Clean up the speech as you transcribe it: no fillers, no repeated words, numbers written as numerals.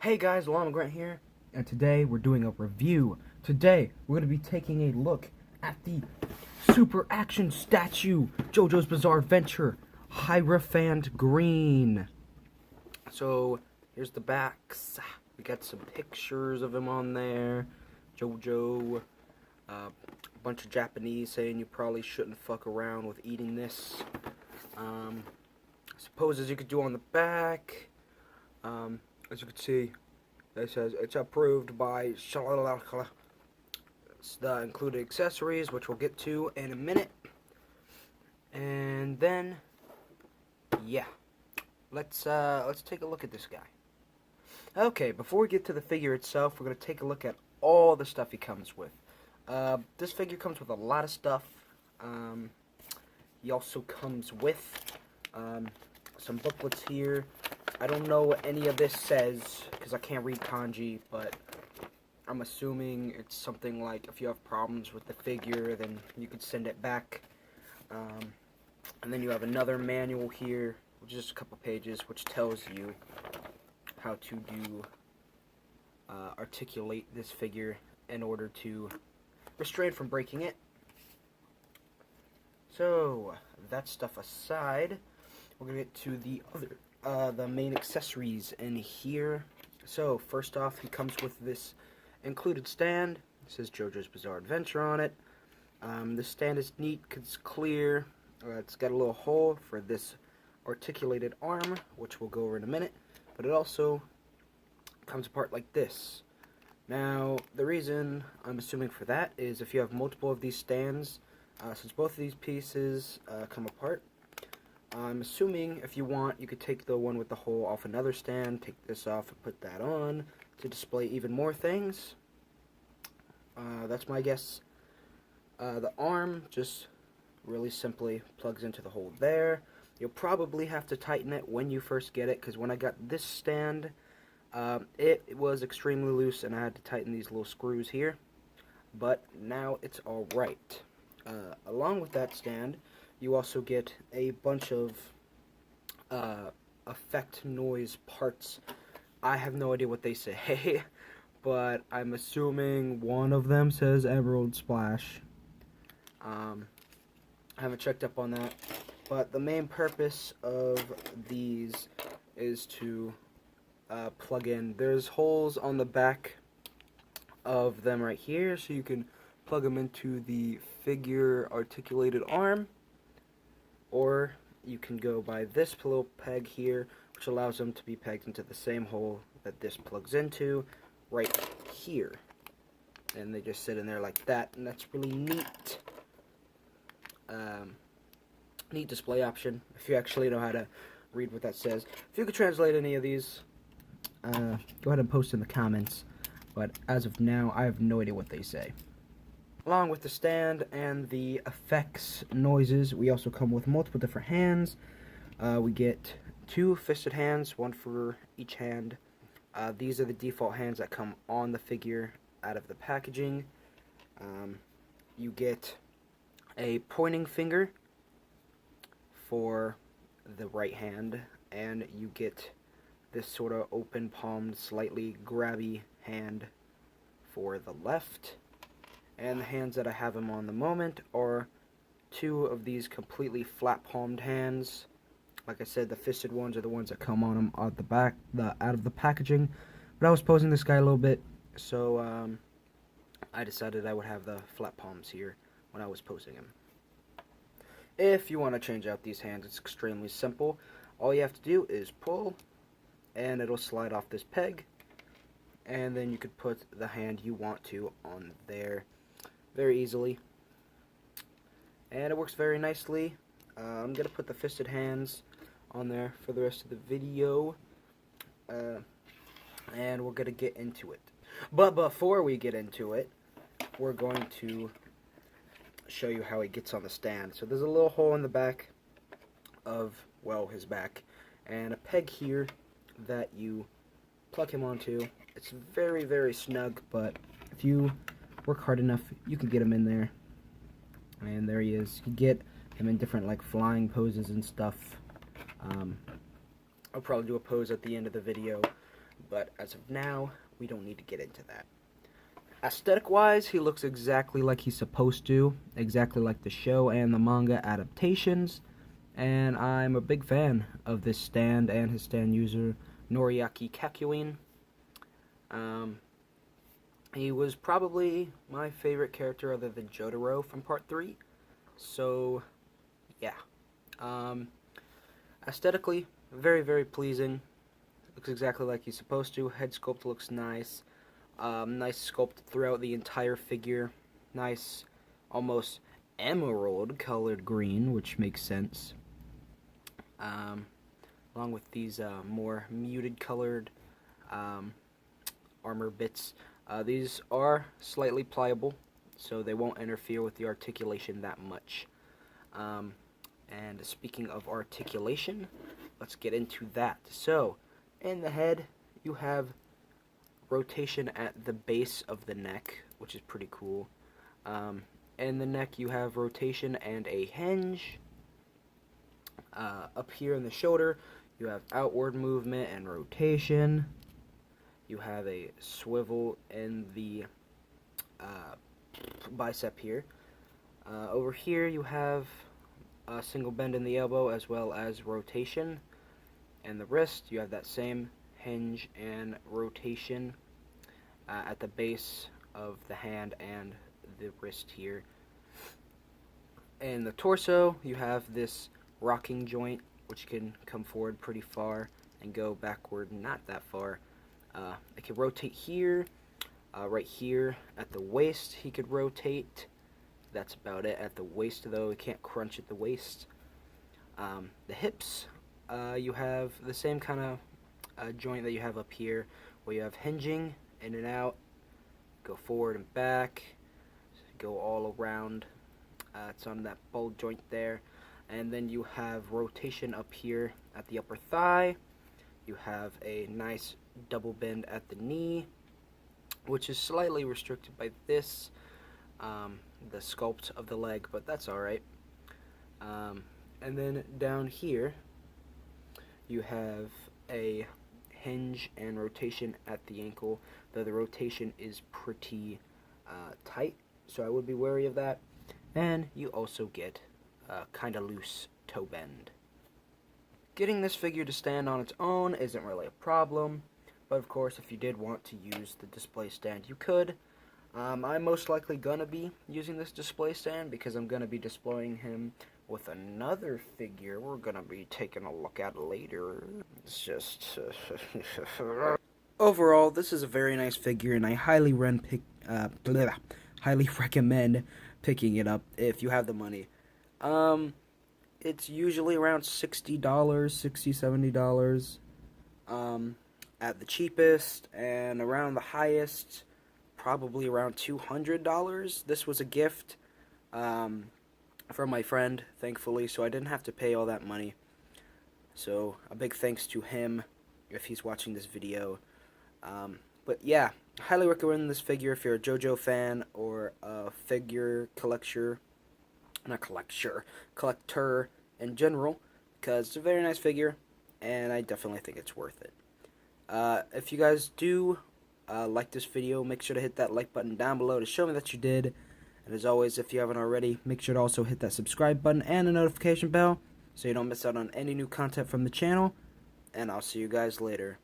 Hey guys, Llama Grant here, and today we're doing a review. Today we're going to be taking a look at the Super Action Statue JoJo's Bizarre Adventure Hierophant Green. So here's the backs. We got some pictures of him on there. JoJo, a bunch of Japanese saying you probably shouldn't fuck around with eating this. I suppose as you could do on the back. As you can see, it says it's approved by the included accessories, which we'll get to in a minute. And then, yeah, let's take a look at this guy. Okay, before we get to the figure itself, we're gonna take a look at all the stuff he comes with. This figure comes with a lot of stuff. He also comes with some booklets here. I don't know what any of this says, because I can't read kanji, but I'm assuming it's something like if you have problems with the figure, then you could send it back. And then you have another manual here, which is just a couple pages, which tells you how to do articulate this figure in order to restrain from breaking it. So, that stuff aside, we're going to get to the other the main accessories in here. So first off, he comes with this included stand. It says JoJo's Bizarre Adventure on it. This stand is neat because it's clear. It's got a little hole for this articulated arm, which we'll go over in a minute, but it also comes apart like this. Now the reason I'm assuming for that is if you have multiple of these stands, since both of these pieces come apart, I'm assuming if you want, you could take the one with the hole off another stand, take this off and put that on to display even more things. That's my guess. The arm just really simply plugs into the hole there. You'll probably have to tighten it when you first get it, because when I got this stand, it was extremely loose and I had to tighten these little screws here. But now it's alright. Along with that stand, you also get a bunch of effect noise parts. I have no idea what they say, but I'm assuming one of them says Emerald Splash. I haven't checked up on that, but the main purpose of these is to plug in. There's holes on the back of them right here, so you can plug them into the figure articulated arm. Or you can go by this little peg here, which allows them to be pegged into the same hole that this plugs into, right here. And they just sit in there like that, and that's really neat. Neat display option, if you actually know how to read what that says. If you could translate any of these, go ahead and post in the comments. But as of now, I have no idea what they say. Along with the stand and the effects noises, we also come with multiple different hands. We get 2 fisted hands, one for each hand. These are the default hands that come on the figure out of the packaging. You get a pointing finger for the right hand, and you get this sort of open palmed, slightly grabby hand for the left. And the hands that I have him on the moment are 2 of these completely flat-palmed hands. Like I said, the fisted ones are the ones that come on him out the back, out of the packaging. But I was posing this guy a little bit, so I decided I would have the flat palms here when I was posing him. If you want to change out these hands, it's extremely simple. All you have to do is pull, and it'll slide off this peg. And then you could put the hand you want to on there very easily, and it works very nicely. I'm gonna put the fisted hands on there for the rest of the video, and we're gonna get into it. But before we get into it, we're going to show you how he gets on the stand. So there's a little hole in the back of, well, his back, and a peg here that you plug him onto. It's very, very snug, but if you work hard enough, you can get him in there. And there he is. You get him in different, like, flying poses and stuff. I'll probably do a pose at the end of the video but as of now, we don't need to get into that. Aesthetic-wise, he looks exactly like he's supposed to, exactly like the show and the manga adaptations, and I'm a big fan of this stand and his stand user, Noriaki Kakyoin. He was probably my favorite character other than Jotaro from Part 3, so yeah. Aesthetically, very, very pleasing. Looks exactly like he's supposed to. Head sculpt looks nice. Nice sculpt throughout the entire figure. Nice, almost emerald colored green, which makes sense. Along with these more muted colored armor bits. These are slightly pliable, so they won't interfere with the articulation that much. And speaking of articulation, let's get into that. So, in the head, you have rotation at the base of the neck, which is pretty cool. In the neck, you have rotation and a hinge. Up here in the shoulder, you have outward movement and rotation. You have a swivel in the bicep here. Over here, you have a single bend in the elbow as well as rotation. And the wrist, you have that same hinge and rotation at the base of the hand and the wrist here. In the torso, you have this rocking joint, which can come forward pretty far and go backward not that far. It can rotate here, right here at the waist he could rotate. That's about it at the waist, though. He can't crunch at the waist. The hips, you have the same kind of joint that you have up here, where you have hinging in and out, go forward and back, go all around. It's on that ball joint there. And then you have rotation up here at the upper thigh. You have a nice double bend at the knee, which is slightly restricted by this, the sculpt of the leg, but that's alright. And then down here, you have a hinge and rotation at the ankle, though the rotation is pretty tight, so I would be wary of that. And you also get kind of loose toe bend. Getting this figure to stand on its own isn't really a problem, but of course if you did want to use the display stand, you could. I'm most likely gonna be using this display stand because I'm gonna be displaying him with another figure we're gonna be taking a look at later. It's just overall, this is a very nice figure, and I highly recommend picking it up if you have the money. It's usually around $60, $60, $70 at the cheapest, and around the highest, probably around $200. This was a gift from my friend, thankfully, so I didn't have to pay all that money. So a big thanks to him if he's watching this video. But yeah, highly recommend this figure if you're a JoJo fan or a figure collector in general, because it's a very nice figure, and I definitely think it's worth it. If you guys do like this video, make sure to hit that like button down below to show me that you did. And as always, if you haven't already, make sure to also hit that subscribe button and the notification bell so you don't miss out on any new content from the channel. And I'll see you guys later.